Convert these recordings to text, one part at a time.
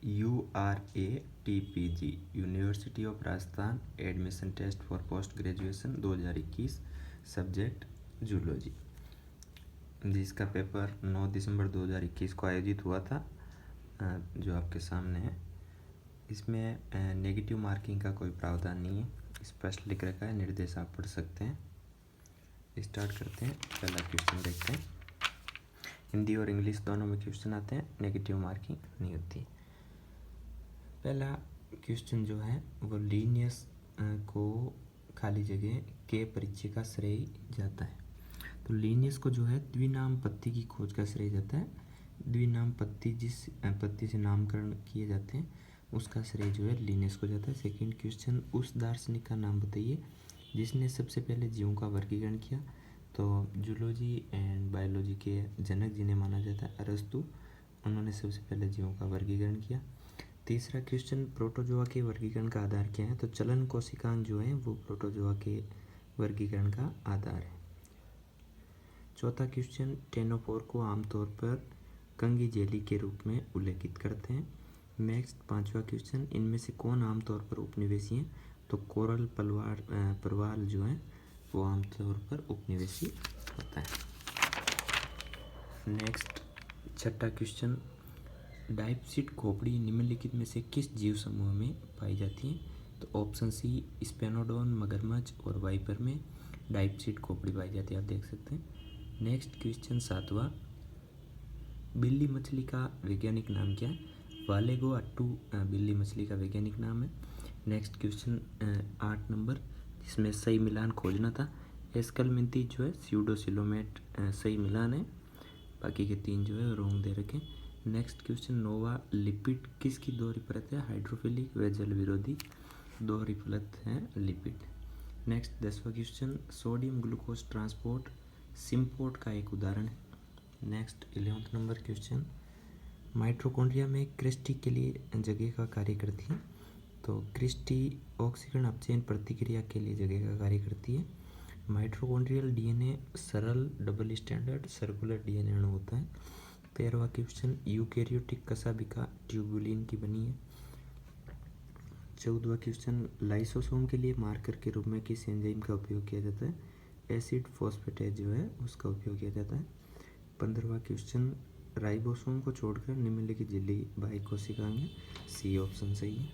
URATPG university of Rajasthan admission test for post graduation 2021 subject zoology, जिसका paper 9 दिसंबर 2021 को आयोजित हुआ था, जो आपके सामने है। इसमें नेगेटिव मार्किंग का कोई प्रावधान नहीं है, स्पष्ट लिख रखा है, निर्देश आप पढ़ सकते हैं। स्टार्ट करते हैं। पहला क्वेश्चन देखते हैं। हिंदी और इंग्लिश दोनों में क्वेश्चन आते हैं, नेगेटिव मार्किंग नहीं होती। पहला क्वेश्चन जो है वो लीनियस को खाली जगह के परिचय का श्रेय जाता है। तो लीनियस को जो है द्विनाम पत्ती की खोज का श्रेय जाता है। द्विनाम पत्ती जिस पत्ती से नामकरण किए जाते हैं उसका श्रेय जो है लीनियस को जाता है। सेकंड क्वेश्चन, उस दार्शनिक का नाम बताइए जिसने सबसे पहले जीवों का वर्गीकरण किया। तो जूलॉजी एंड बायोलॉजी के जनक जिन्हें माना जाता है अरस्तु, उन्होंने सबसे पहले जीवों का वर्गीकरण किया। तीसरा क्वेश्चन, प्रोटोजोआ के वर्गीकरण का आधार क्या है। तो चलन कोशिकांग जो है वो प्रोटोजोआ के वर्गीकरण का आधार है। चौथा क्वेश्चन, टेनोफोर को आमतौर पर कंगी जेली के रूप में उल्लेखित करते हैं। नेक्स्ट पांचवा क्वेश्चन, इनमें से कौन आमतौर पर उपनिवेशी हैं। तो कोरल परवाल जो है वो आमतौर पर उपनिवेशी होता है। नेक्स्ट छठा क्वेश्चन, डायप्सिड खोपड़ी निम्नलिखित में से किस जीव समूह में पाई जाती है। तो ऑप्शन सी, स्पेनोडोन मगरमच्छ और वाइपर में डायप्सिड खोपड़ी पाई जाती है, आप देख सकते हैं। नेक्स्ट क्वेश्चन सातवां, बिल्ली मछली का वैज्ञानिक नाम क्या है। वालेगो अट्टू बिल्ली मछली का वैज्ञानिक नाम है। नेक्स्ट क्वेश्चन 8 नंबर, जिसमें सही मिलान खोजना था। एस्कलमिंथी जो है स्यूडोसिलोमेट सही मिलान है, बाकी के 3 जो है रोंग दे रखे। नेक्स्ट क्वेश्चन, नोवा लिपिड किसकी दोहरी परत है। हाइड्रोफिलिक व जल विरोधी दोहरी परत है लिपिड। नेक्स्ट 10वां question, sodium glucose transport symport का एक उदाहरण है। नेक्स्ट 11वां नंबर क्वेश्चन, माइटोकॉन्ड्रिया में क्रिस्टी के लिए जगह का कार्य करती है। तो क्रिस्टी ऑक्सीकरण अपचयन प्रतिक्रिया के लिए जगह का कार्य करती है। माइटोकॉन्ड्रियल डीएनए सरल डबल स्टैंडर्ड सर्कुलर डीएनए अणु होता है। 13वां क्वेश्चन, यूकैरियोटिक कशाभिका ट्यूबुलिन की बनी है। 14वां क्वेश्चन, लाइसोसोम के लिए मार्कर के रूप में किस एंजाइम का उपयोग किया जाता है। एसिड फॉस्फेटेज जो है उसका उपयोग किया जाता है। 15वां क्वेश्चन, राइबोसोम को छोड़कर निम्नलिखित झिल्ली बाह्य कोशिकाएं हैं। सी ऑप्शन सही है।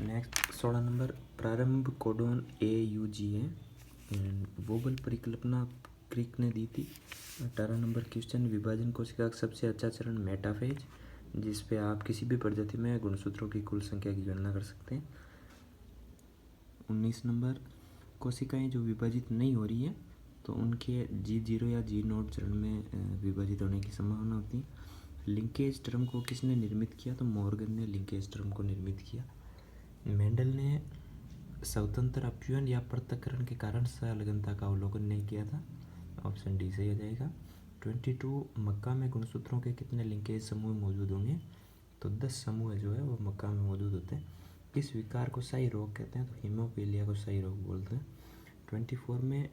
नेक्स्ट 16 नंबर, प्रारंभ कोडोन AUG है एंड वोबल परिकल्पना क्रिक ने दी थी। 18 नंबर क्वेश्चन, विभाजन कोशिका का सबसे अच्छा चरण मेटाफेज, जिस पे आप किसी भी प्रजाति में गुणसूत्रों की कुल संख्या की गणना कर सकते हैं। 19 नंबर, कोशिकाएं जो विभाजित नहीं हो रही है तो उनके G0 या G0 चरण में विभाजित होने की संभावना होती है। लिंकेज टर्म को किसने निर्मित किया। तो मॉर्गन ने लिंकेज टर्म को निर्मित किया। मेंडल ने स्वतंत्र अपव्यय या पृथक्करण के कारण संलग्नता का अवलोकन नहीं किया था। ऑप्शन डी सही हो जाएगा। 22, मक्का में गुणसूत्रों के कितने लिंकेज समूह मौजूद होंगे। तो 10 समूह जो है वो मक्का में मौजूद होते हैं। इस विकार को सही रोग कहते हैं। तो हीमोफीलिया को सही रोग बोलते हैं। 24 में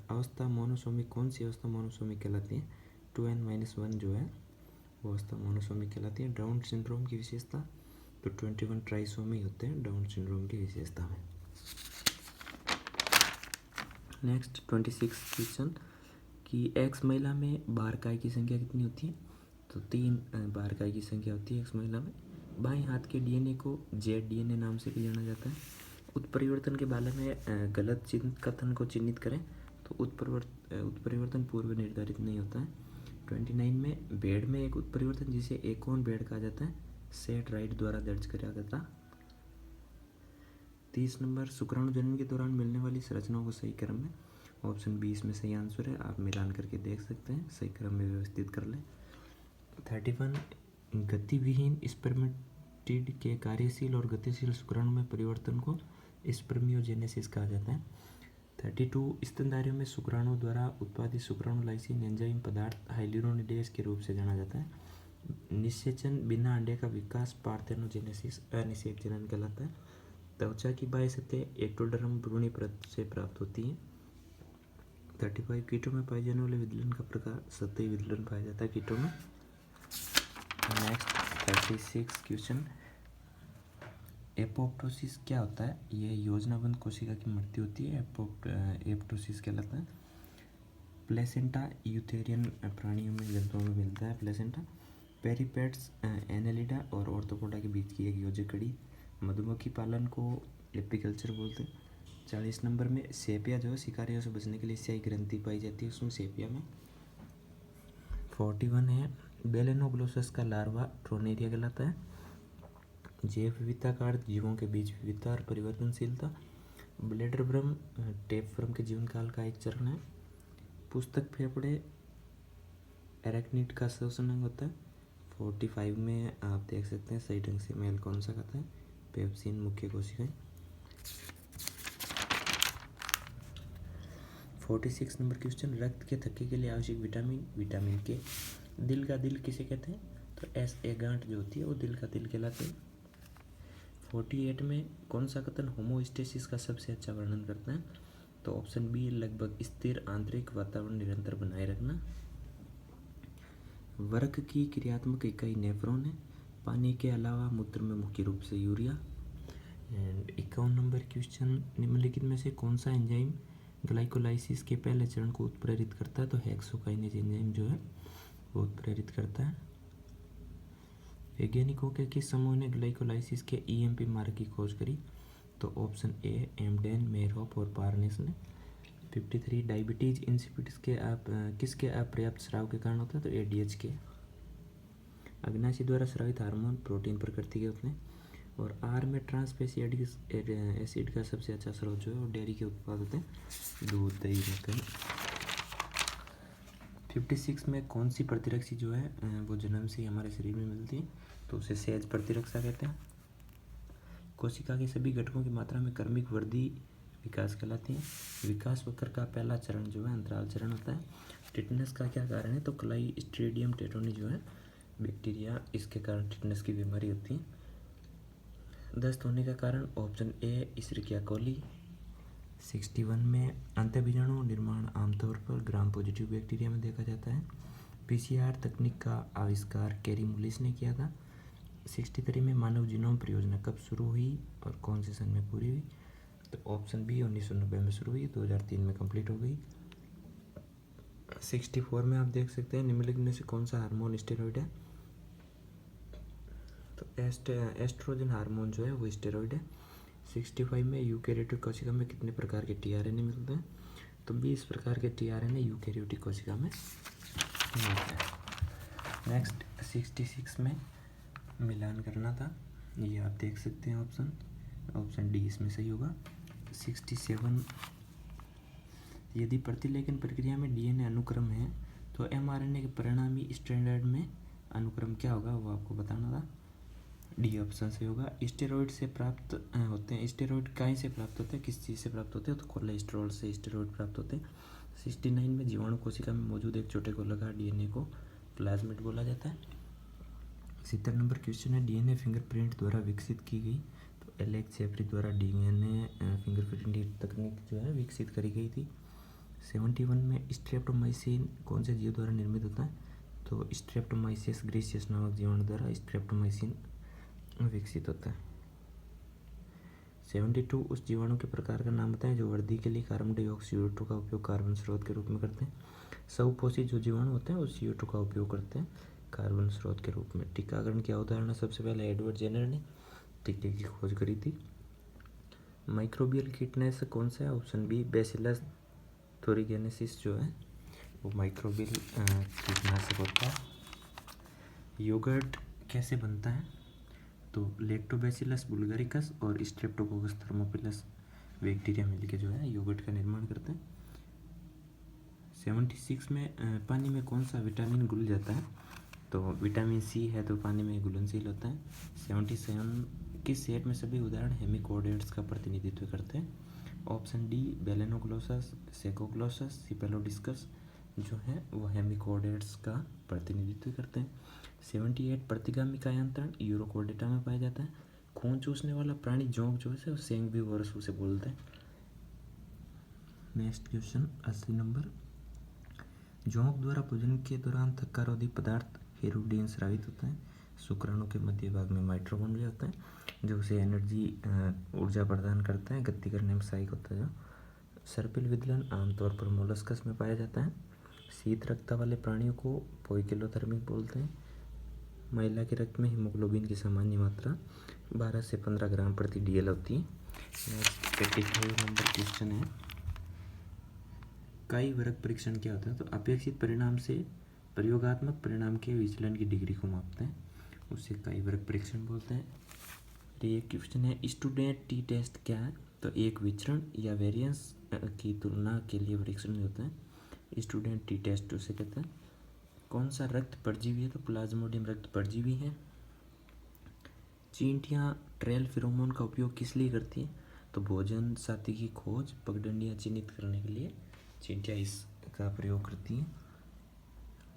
अवस्था मोनोसोमिक कौन सी अवस्था मोनोसोमिक कहलाती है। 2n-1 जो है वो अवस्था मोनोसोमिक कहलाती है। डाउन सिंड्रोम की विशेषता, तो 21 ट्राइसोमी होते हैं डाउन सिंड्रोम की विशेषता में। नेक्स्ट 26 क्वेश्चन, कि एक्स महिला में बारकाई की संख्या कितनी होती है। तो 3 बारकाई की संख्या होती है एक्स महिला में। बाएं हाथ के डीएनए को ZDNA नाम से भी जाना जाता है। उत्परिवर्तन के बारे में गलत कथन को चिन्हित करें। तो उत्परिवर्तन पूर्व निर्धारित नहीं होता है। 29 में भेड़ में एक उत्परिवर्तन जिसे एकोन भेड़ कहा जाता है सेट राइट द्वारा दर्ज किया गया था। 30 नंबर, शुक्राणु जन्म के दौरान मिलने वाली संरचनाओं को सही क्रम में। ऑप्शन 20 में सही आंसर है, आप मिलान करके देख सकते हैं, सही क्रम में व्यवस्थित कर लें। 31, गतिविहीन स्पर्मेटिड के कार्यशील और गतिशील शुक्राणु में परिवर्तन को स्पर्मियोजेनेसिस कहा जाता है। 32, स्तनधारियों में शुक्राणु द्वारा उत्पादित शुक्राणु लाइसिन एंजाइम पदार्थ हाइल्यूरोनिडेज के रूप से जाना जाता है। निषेचन बिना अंडे का विकास पार्थेनोजेनेसिस अनिषेक जनन कहलाता है। त्वचा की बाह्य सतह एक्टोडर्म भ्रूणी परत से प्राप्त होती है। 35, कीटों में पाए जाने वाले विदलन का प्रकार सतही विदलन पाया जाता है कीटों में। नेक्स्ट 36 क्वेश्चन, एपोप्टोसिस क्या होता है? ये योजनाबद्ध कोशिका की मृत्यु होती है, एपोप्टोसिस कहलाता है। प्लेसेंटा यूथेरियन प्राणियों में, जंतुओं में मिलता है प्लेसेंटा। पेरिपेट्स एनेलिडा और ऑर्थोपोडा के बीच की एक योजक कड़ी। मधुमक्खी पालन को एपीकल्चर बोलते हैं। 40 नंबर में सेपिया जो है शिकारियों से बचने के लिए स्याही ग्रंथि पाई जाती है उसमें, सेपिया में। 41 है बेलेनोग्लोसस का लार्वा ट्रोनेरिया कहलाता है। जैव विविधता का अर्थ जीवों के बीच विविधता और परिवर्तनशीलता। ब्लेडर वर्म टेप वर्म के जीवन काल का एक चरण है। पुस्तक फेफड़े एरेक्निड का श्वसन अंग होता है। 45 में आप देख सकते हैं सही ढंग से मेल कौन सा खाता है, पेप्सिन मुख्य कोशिकाएं। 46 नंबर क्वेश्चन, रक्त के थक्के के लिए आवश्यक विटामिन, विटामिन के। दिल का दिल किसे कहते हैं? तो ए गांठ जो होती है वो दिल का दिल कहलाती है। 48 में कौन सा कथन होमोस्टेसिस का सबसे अच्छा वर्णन करता है? तो ऑप्शन बी लगभग स्थिर आंतरिक वातावरण निरंतर बनाए रखना। वर्क की क्रियात्मक इकाई नेफ्रॉन है। पानी के अलावा मूत्र में मुख्य रूप से यूरिया। एंड 51 नंबर क्वेश्चन, निम्नलिखित में से कौन सा एंजाइम ग्लाइकोलाइसिस के पहले चरण को उत्प्रेरित करता है? तो हेक्सोकाइनेज एंजाइम जो है वो उत्प्रेरित करता है। वैज्ञानिकों के किस समूह ने ग्लाइकोलाइसिस के ईएमपी मार्ग की खोज करी? तो ऑप्शन ए एमडेन, मेरहोफ और पार्नेस ने। 53 डायबिटीज इंसिपिडिस के किसके अपर्याप्त स्राव के कारण होता है? तो एडीएच के। अग्नाशय द्वारा स्रावित हार्मोन प्रोटीन प्रकृति के होते हैं। और आर में ट्रांसफैटी एसिड का सबसे अच्छा स्रोत जो है वो डेयरी के उत्पाद होते हैं, दूध, दही, मक्खन। 56 में कौन सी प्रतिरक्षी जो है वो जन्म से ही हमारे शरीर में मिलती है? तो उसे सहज प्रतिरक्षा कहते हैं। कोशिका के सभी घटकों की मात्रा में क्रमिक वृद्धि विकास कहलाती है। विकास वक्र का पहला चरण जो है अंतराल चरण होता है। टिटनेस का क्या कारण है? तो क्लाइस्ट्रीडियम टेटोनी जो है बैक्टीरिया, इसके कारण टिटनेस की बीमारी होती है। दस्त होने का कारण ऑप्शन ए इश्रिकिया कोली। 61 में अंतःबीजाणु निर्माण आमतौर पर ग्राम पॉजिटिव बैक्टीरिया में देखा जाता है। पीसीआर तकनीक का आविष्कार कैरी मुलिस ने किया था। 63 में मानव जीनोम परियोजना कब शुरू हुई और कौन से सन में पूरी हुई? तो ऑप्शन बी 1990 में शुरू हुई, 2003 में कंप्लीट हो गई। 64 में आप देख सकते हैं निम्नलिखित में से कौन सा हार्मोन स्टेरॉइड है? तो एस्ट्रोजन हार्मोन जो है वो स्टेरॉइड है। 65 में यूकैरियोटिक कोशिका में कितने प्रकार के टीआरएनए मिलते हैं? तो 20 प्रकार के टीआरएनए यूकैरियोटिक कोशिका में मिलते हैं। नेक्स्ट 66 में मिलान करना था, ये आप देख सकते हैं ऑप्शन डी इसमें सही होगा। 67 यदि प्रतिलेखन प्रक्रिया में डीएनए अनुक्रम है तो एमआरएनए के परिणामी स्टैंडर्ड में अनुक्रम क्या होगा वो आपको बताना था, डी ऑप्शन से होगा। स्टेरॉइड से प्राप्त होते हैं, स्टेरॉइड कहीं से प्राप्त होते हैं, किस चीज़ से प्राप्त होते हैं? तो कोलेस्ट्रॉल से स्टेरॉइड प्राप्त होते हैं। 69 में जीवाणु कोशिका में मौजूद एक छोटे गोलाकार डीएनए को प्लाज्मिड बोला जाता है। 70 नंबर क्वेश्चन है, डीएनए फिंगरप्रिंट द्वारा विकसित की गई। तो एलेक्स जेफरी द्वारा डीएनए फिंगरप्रिंट तकनीक जो है विकसित करी गई थी। 71 में स्ट्रेप्टोमाइसिन कौन से जीव द्वारा निर्मित होता है? तो स्ट्रेप्टोमाइसिस ग्रीसियस नामक जीवाणु द्वारा स्ट्रेप्टोमाइसिन विकसित होता है। 72 उस जीवाणु के प्रकार का नाम बताएं जो वृद्धि के लिए कार्बन डाइऑक्साइड CO2 का उपयोग कार्बन स्रोत के रूप में करते हैं। बहुपोषी जो जीवाणु होते हैं वो CO2 का उपयोग करते हैं कार्बन स्रोत के रूप में। टीकाकरण की अवधारणा सबसे पहले एडवर्ड जेनर ने टीके की खोज करी थी। माइक्रोबियल कीटनाशक कौन सा है? ऑप्शन बी बैसिलस थोरिगेनेसिस जो है वो माइक्रोबियल कीटनाशक होता है। योगर्ट कैसे बनता है? तो लैक्टोबैसिलस बुल्गारिकस और स्ट्रेप्टोकोकस थर्मोपिलस बैक्टीरिया मिलकर जो है योगर्ट का निर्माण करते हैं। 76 में पानी में कौन सा विटामिन घुल जाता है? तो विटामिन सी है तो पानी में घुलनशील होता है। 77 किस सेट में सभी उदाहरण हेमिकोडेट्स का प्रतिनिधित्व करते हैं? ऑप्शन डी बेलेनोग्लोसस, सेकोग्लोसस, सिपेलोडिस्कस जो है वो हेमिकोडेट्स का प्रतिनिधित्व करते हैं। 78 प्रतिगामी कायांतरण यूरोकोडेटा में पाया जाता है। खून चूसने वाला प्राणी जोंक जो है सेंगविवरस उसे बोलते हैं। नेक्स्ट क्वेश्चन 80 नंबर, जोंक द्वारा भोजन के दौरान थक्कारोधी पदार्थ हेरोडिन स्रावित होता है। शुक्राणु के मध्य भाग में माइटोकॉन्ड्रिया होता है जो उसे एनर्जी ऊर्जा प्रदान करता है, गति करने में सहायक होता है। जो सर्पिल विदलन आमतौर पर मोलस्कस में पाया जाता है। शीत रक्तता वाले प्राणियों को पोइकिलोथर्मिक बोलते हैं। महिला के रक्त में हीमोग्लोबिन की सामान्य मात्रा 12 से 15 ग्राम प्रति DL होती है। नेक्स्ट 85 नंबर क्वेश्चन है, कई वर्ग परीक्षण क्या होता है? तो अपेक्षित परिणाम से प्रयोगात्मक परिणाम के विचलन की डिग्री को मापते हैं, उसे कई वर्ग परीक्षण बोलते हैं। ये क्वेश्चन है, स्टूडेंट टी टेस्ट क्या है? तो एक विचरण या वेरिएंस की तुलना के लिए परीक्षण होता है। स्टूडेंट टी टेस्ट उसे कहते हैं। कौन सा रक्त परजीवी है? तो प्लाज्मोडियम रक्त परजीवी है। चींटियाँ ट्रेल फिरोमोन का उपयोग किस लिए करती हैं? तो भोजन साथी की खोज, पगडंडियाँ चिन्हित करने के लिए चींटियाँ इसका प्रयोग करती हैं।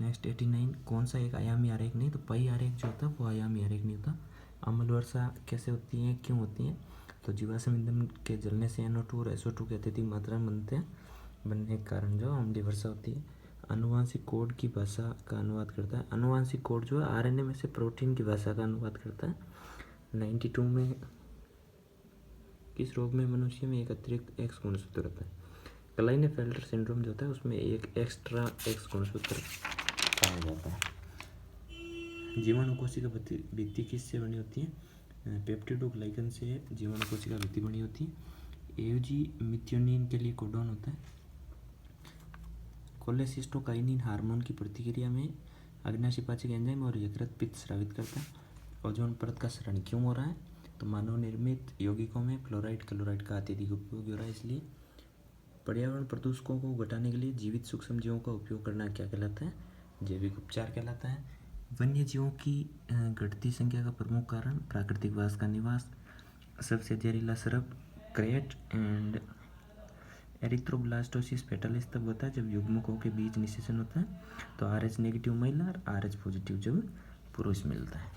नेक्स्ट 89, कौन सा एक आयामी आरेख नहीं? तो पई आरेख जो होता है वो आयामी आरेख नहीं होता। अम्ल वर्षा कैसे होती है, क्यों होती है? तो जीवाश्म ईंधन के जलने से NO2 और SO2 के अत्यधिक मात्रा में बनने के कारण जो अम्लीय वर्षा होती है। आनुवांशिक कोड की भाषा का अनुवाद करता है। आनुवांशिक कोड जो है RNA में से प्रोटीन की भाषा का अनुवाद करता है। 92 में किस रोग में मनुष्य में एक अतिरिक्त X गुणसूत्र होता है? क्लाइनेफेल्टर सिंड्रोम जो होता है उसमें एक एक्स्ट्रा X गुणसूत्र पाया जाता है। जीवाणु कोशिका भित्ति किससे बनी होती है? पेप्टिडोग्लाइकन से जीवाणु कोशिका भित्ति बनी होती है। एयूजी मिथ्योनिन के लिए कोडॉन होता है। कोलेसिस्टोकाइनिन हार्मोन की प्रतिक्रिया में अग्नाशयपाचक एंजाइम और यकृत पित्त स्रावित करता है। ओजोन परत का क्षरण क्यों हो रहा है? तो मानव निर्मित यौगिकों में फ्लोराइड क्लोराइड का अत्यधिक उपयोग हो रहा है, इसलिए। पर्यावरण प्रदूषकों को घटाने के लिए जीवित सूक्ष्म जीवों का उपयोग करना क्या कहलाता है? जैविक उपचार कहलाता है। वन्य जीवों की घटती संख्या का प्रमुख कारण प्राकृतिक वास का निवास, सबसे जहरीला सर्प क्रेट एंड एरिथ्रोब्लास्टोसिस फेटालिस तब होता है जब युग्मकों के बीच निषेचन होता है। तो RH नेगेटिव महिला और RH पॉजिटिव जब पुरुष मिलता है।